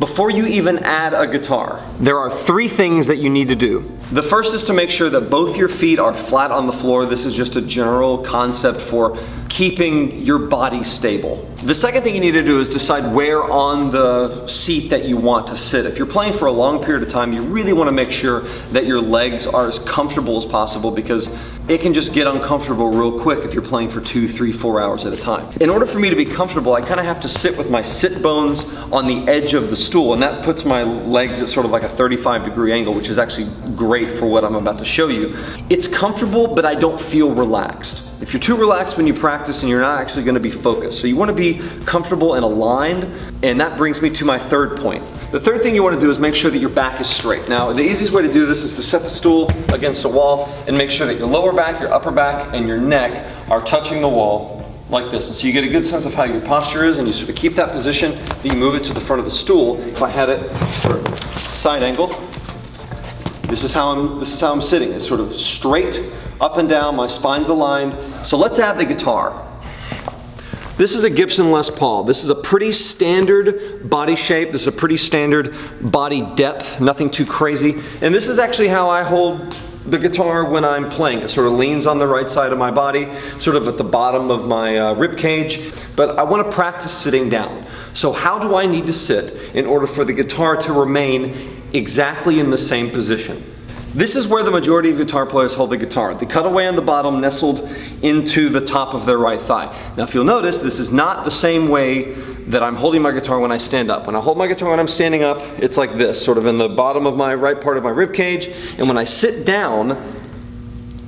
Before you even add a guitar, there are 3 things that you need to do. The first is to make sure that both your feet are flat on the floor. This is just a general concept for keeping your body stable. The second thing you need to do is decide where on the seat that you want to sit. If you're playing for a long period of time, you really want to make sure that your legs are as comfortable as possible, because it can just get uncomfortable real quick if you're playing for 2, 3, 4 hours at a time. In order for me to be comfortable, I kind of have to sit with my sit bones on the edge of the stool, and that puts my legs at sort of like a 35-degree angle, which is actually great for what I'm about to show you. It's comfortable, but I don't feel relaxed. If you're too relaxed when you practice, and you're not actually going to be focused. So you want to be comfortable and aligned, and that brings me to my third point. The third thing you want to do is make sure that your back is straight. Now, the easiest way to do this is to set the stool against a wall and make sure that your lower back, your upper back, and your neck are touching the wall like this. And so you get a good sense of how your posture is, and you sort of keep that position, then you move it to the front of the stool. If I had it for a side angle, this is how I'm sitting. It's sort of straight up and down, my spine's aligned. So let's add the guitar. This is a Gibson Les Paul. This is a pretty standard body shape. This is a pretty standard body depth, nothing too crazy. And this is actually how I hold the guitar when I'm playing. It sort of leans on the right side of my body, sort of at the bottom of my rib cage. But I want to practice sitting down. So how do I need to sit in order for the guitar to remain exactly in the same position? This is where the majority of guitar players hold the guitar. The cutaway on the bottom nestled into the top of their right thigh. Now if you'll notice, this is not the same way that I'm holding my guitar when I stand up. When I hold my guitar when I'm standing up, it's like this, sort of in the bottom of my right part of my rib cage. And when I sit down,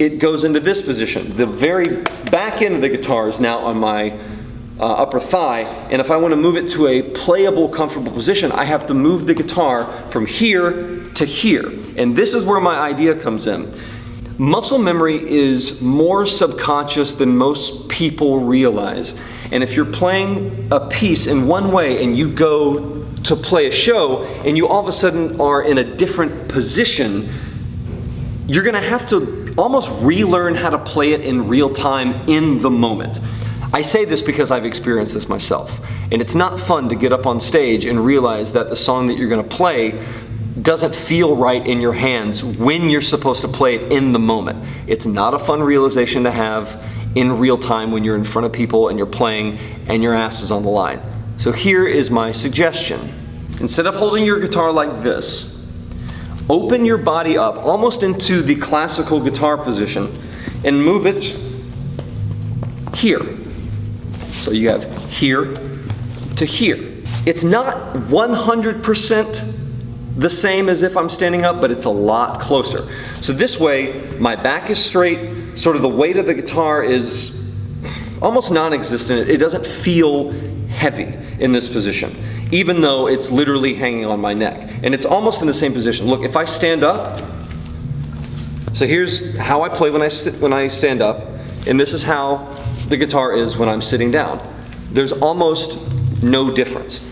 it goes into this position. The very back end of the guitar is now on my upper thigh, and if I want to move it to a playable, comfortable position, I have to move the guitar from here to here. And this is where my idea comes in. Muscle memory is more subconscious than most people realize. And if you're playing a piece in one way and you go to play a show and you all of a sudden are in a different position, you're going to have to almost relearn how to play it in real time in the moment. I say this because I've experienced this myself, and it's not fun to get up on stage and realize that the song that you're going to play doesn't feel right in your hands when you're supposed to play it in the moment. It's not a fun realization to have in real time when you're in front of people and you're playing and your ass is on the line. So here is my suggestion. Instead of holding your guitar like this, open your body up almost into the classical guitar position and move it here. So you have here to here. It's not 100% the same as if I'm standing up, but it's a lot closer. So this way, my back is straight, sort of the weight of the guitar is almost non-existent. It doesn't feel heavy in this position, even though it's literally hanging on my neck. And it's almost in the same position. Look, if I stand up, so here's how I play when I stand up, and this is how the guitar is when I'm sitting down. There's almost no difference.